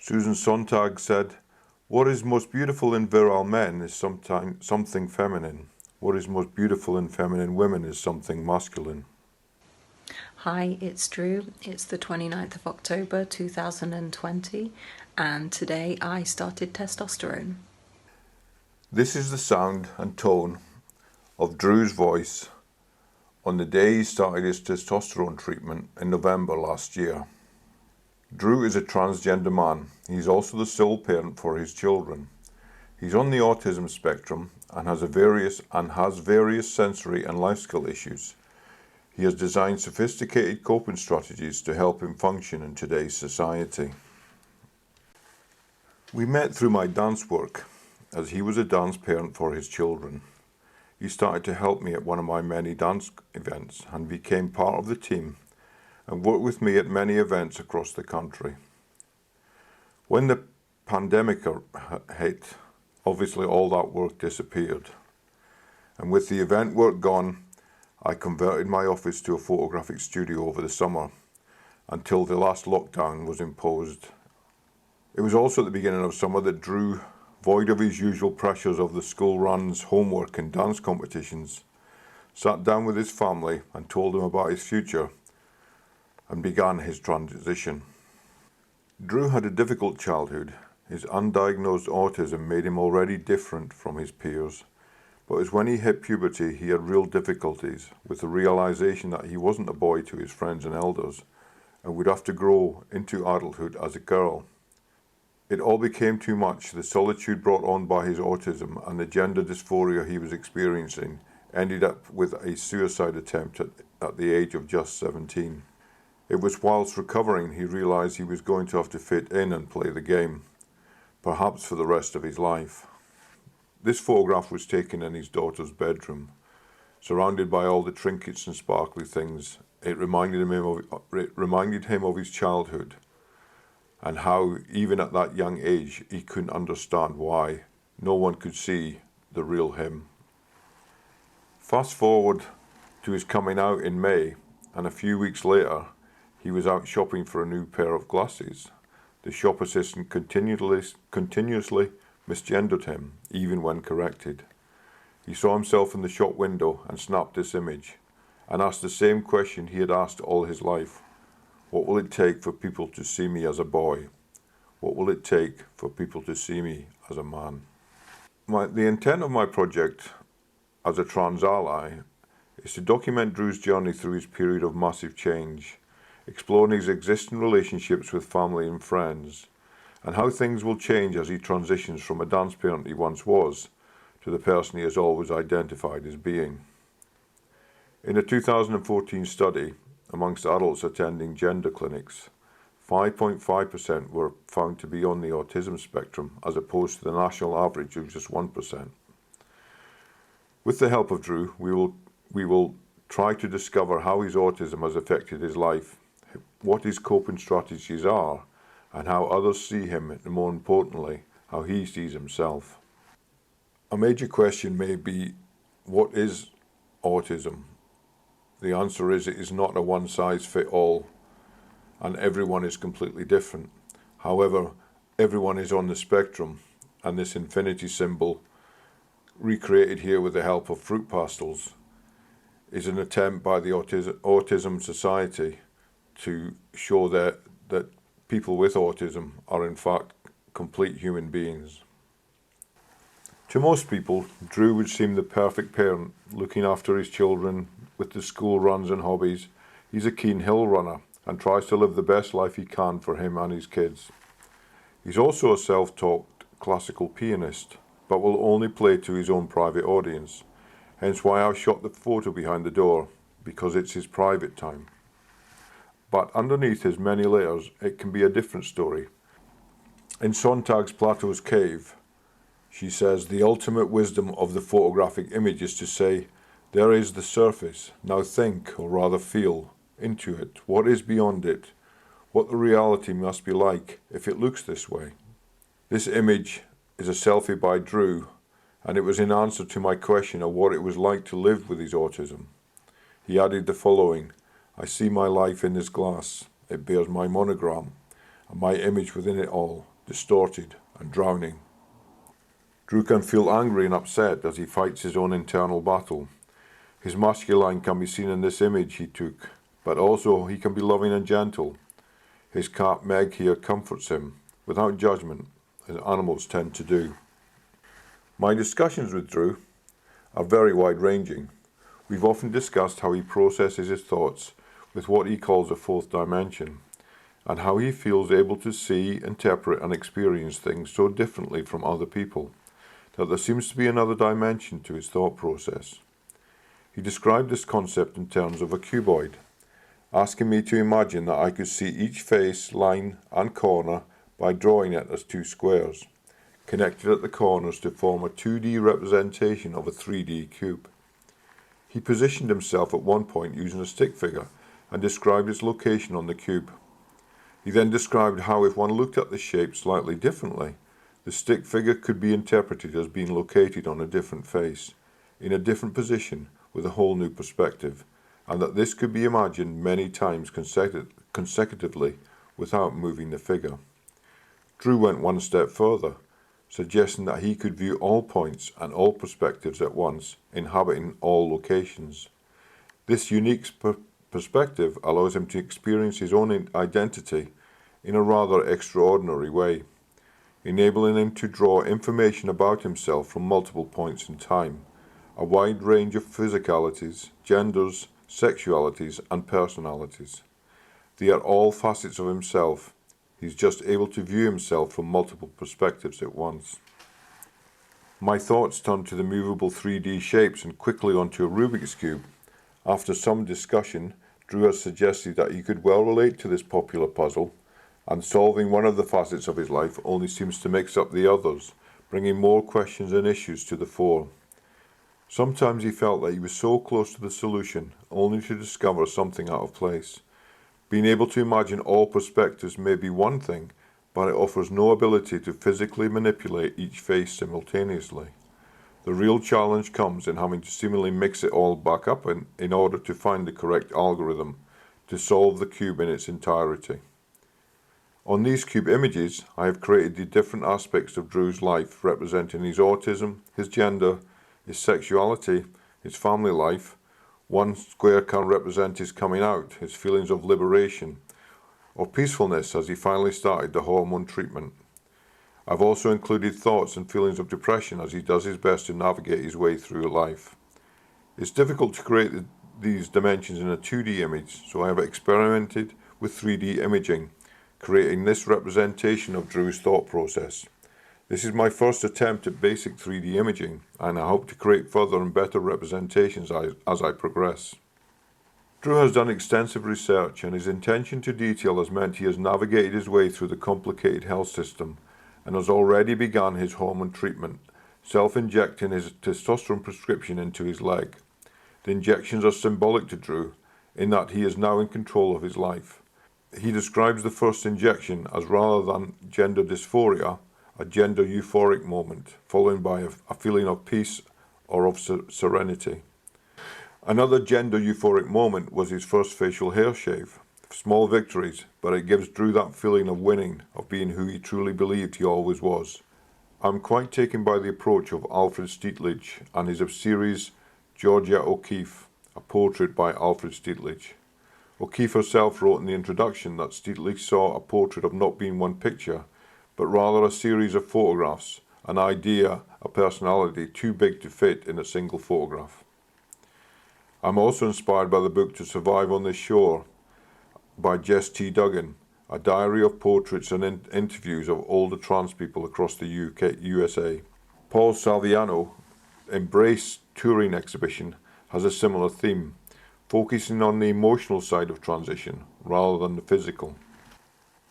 Susan Sontag said, "What is most beautiful in virile men is something feminine. What is most beautiful in feminine women is something masculine." Hi, it's Drew. It's the 29th of October 2020, and today I started testosterone. This is the sound and tone of Drew's voice on the day he started his testosterone treatment in November last year. Drew is a transgender man. He's also the sole parent for his children. He's on the autism spectrum and has various sensory and life skill issues. He has designed sophisticated coping strategies to help him function in today's society. We met through my dance work, as he was a dance parent for his children. He started to help me at one of my many dance events and became part of the team and worked with me at many events across the country. When the pandemic hit, obviously all that work disappeared. And with the event work gone, I converted my office to a photographic studio over the summer until the last lockdown was imposed. It was also at the beginning of summer that Drew, void of his usual pressures of the school runs, homework and dance competitions, sat down with his family and told them about his future and began his transition. Drew had a difficult childhood. His undiagnosed autism made him already different from his peers, but it was when he hit puberty he had real difficulties with the realization that he wasn't a boy to his friends and elders and would have to grow into adulthood as a girl. It all became too much. The solitude brought on by his autism and the gender dysphoria he was experiencing ended up with a suicide attempt at the age of just 17. It was whilst recovering he realised he was going to have to fit in and play the game, perhaps for the rest of his life. This photograph was taken in his daughter's bedroom, surrounded by all the trinkets and sparkly things. It reminded him of his childhood and how, even at that young age, he couldn't understand why no one could see the real him. Fast forward to his coming out in May, and a few weeks later, he was out shopping for a new pair of glasses. The shop assistant continuously misgendered him, even when corrected. He saw himself in the shop window and snapped this image, and asked the same question he had asked all his life. What will it take for people to see me as a boy? What will it take for people to see me as a man? The intent of my project as a trans ally is to document Drew's journey through his period of massive change, exploring his existing relationships with family and friends, and how things will change as he transitions from a dance parent he once was to the person he has always identified as being. In a 2014 study, amongst adults attending gender clinics, 5.5% were found to be on the autism spectrum, as opposed to the national average of just 1%. With the help of Drew, we will try to discover how his autism has affected his life, what his coping strategies are, and how others see him, and more importantly, how he sees himself. A major question may be, what is autism? The answer is, it is not a one-size-fits-all, and everyone is completely different. However, everyone is on the spectrum, and this infinity symbol, recreated here with the help of fruit pastels, is an attempt by the Autism Society to show that people with autism are in fact complete human beings. To most people, Drew would seem the perfect parent, looking after his children with the school runs and hobbies. He's a keen hill runner and tries to live the best life he can for him and his kids. He's also a self-taught classical pianist, but will only play to his own private audience. Hence why I shot the photo behind the door, because it's his private time. But underneath his many layers, it can be a different story. In Sontag's Plato's Cave, she says, the ultimate wisdom of the photographic image is to say, there is the surface, now think, or rather feel, into it, what is beyond it, what the reality must be like if it looks this way. This image is a selfie by Drew, and it was in answer to my question of what it was like to live with his autism. He added the following, I see my life in this glass, it bears my monogram, and my image within it all, distorted and drowning. Drew can feel angry and upset as he fights his own internal battle. His masculine can be seen in this image he took, but also he can be loving and gentle. His cat Meg here comforts him, without judgment, as animals tend to do. My discussions with Drew are very wide-ranging. We've often discussed how he processes his thoughts with what he calls a fourth dimension, and how he feels able to see, interpret and experience things so differently from other people, that there seems to be another dimension to his thought process. He described this concept in terms of a cuboid, asking me to imagine that I could see each face, line and corner by drawing it as two squares, connected at the corners to form a 2D representation of a 3D cube. He positioned himself at one point using a stick figure and described its location on the cube. He then described how if one looked at the shape slightly differently, the stick figure could be interpreted as being located on a different face, in a different position with a whole new perspective, and that this could be imagined many times consecutively without moving the figure. Drew went one step further, suggesting that he could view all points and all perspectives at once, inhabiting all locations. This unique perspective allows him to experience his own identity in a rather extraordinary way, enabling him to draw information about himself from multiple points in time, a wide range of physicalities, genders, sexualities and personalities. They are all facets of himself. He's just able to view himself from multiple perspectives at once. My thoughts turned to the movable 3D shapes and quickly onto a Rubik's Cube. After some discussion, Drew has suggested that he could well relate to this popular puzzle, and solving one of the facets of his life only seems to mix up the others, bringing more questions and issues to the fore. Sometimes he felt that he was so close to the solution, only to discover something out of place. Being able to imagine all perspectives may be one thing, but it offers no ability to physically manipulate each face simultaneously. The real challenge comes in having to seemingly mix it all back up in order to find the correct algorithm to solve the cube in its entirety. On these cube images, I have created the different aspects of Drew's life, representing his autism, his gender, his sexuality, his family life. One square can represent his coming out, his feelings of liberation, or peacefulness as he finally started the hormone treatment. I've also included thoughts and feelings of depression as he does his best to navigate his way through life. It's difficult to create these dimensions in a 2D image, so I have experimented with 3D imaging, creating this representation of Drew's thought process. This is my first attempt at basic 3D imaging, and I hope to create further and better representations as I progress. Drew has done extensive research, and his attention to detail has meant he has navigated his way through the complicated health system and has already begun his hormone treatment, self-injecting his testosterone prescription into his leg. The injections are symbolic to Drew, in that he is now in control of his life. He describes the first injection as, rather than gender dysphoria, a gender euphoric moment, followed by a feeling of peace or of serenity. Another gender euphoric moment was his first facial hair shave. Small victories, but it gives Drew that feeling of winning, of being who he truly believed he always was. I'm quite taken by the approach of Alfred Steitlich and his series Georgia O'Keeffe, a portrait by Alfred Steitlich. O'Keeffe herself wrote in the introduction that Steitlich saw a portrait of not being one picture, but rather a series of photographs, an idea, a personality too big to fit in a single photograph. I'm also inspired by the book To Survive on This Shore by Jess T. Duggan, a diary of portraits and interviews of older trans people across the USA. Paul Salviano Embrace touring exhibition has a similar theme, focusing on the emotional side of transition rather than the physical.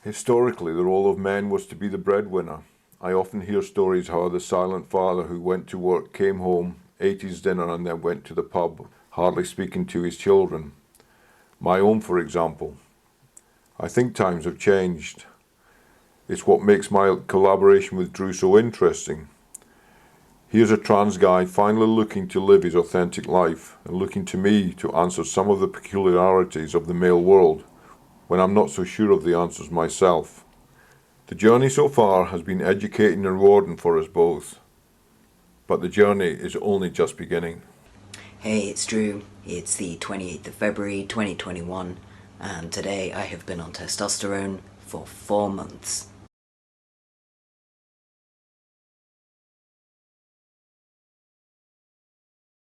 Historically, the role of men was to be the breadwinner. I often hear stories how the silent father who went to work came home, ate his dinner and then went to the pub, hardly speaking to his children. My own, for example. I think times have changed. It's what makes my collaboration with Drew so interesting. Here's a trans guy finally looking to live his authentic life and looking to me to answer some of the peculiarities of the male world when I'm not so sure of the answers myself. The journey so far has been educating and rewarding for us both, but the journey is only just beginning. Hey, it's Drew. It's the 28th of February 2021, and today I have been on testosterone for 4 months.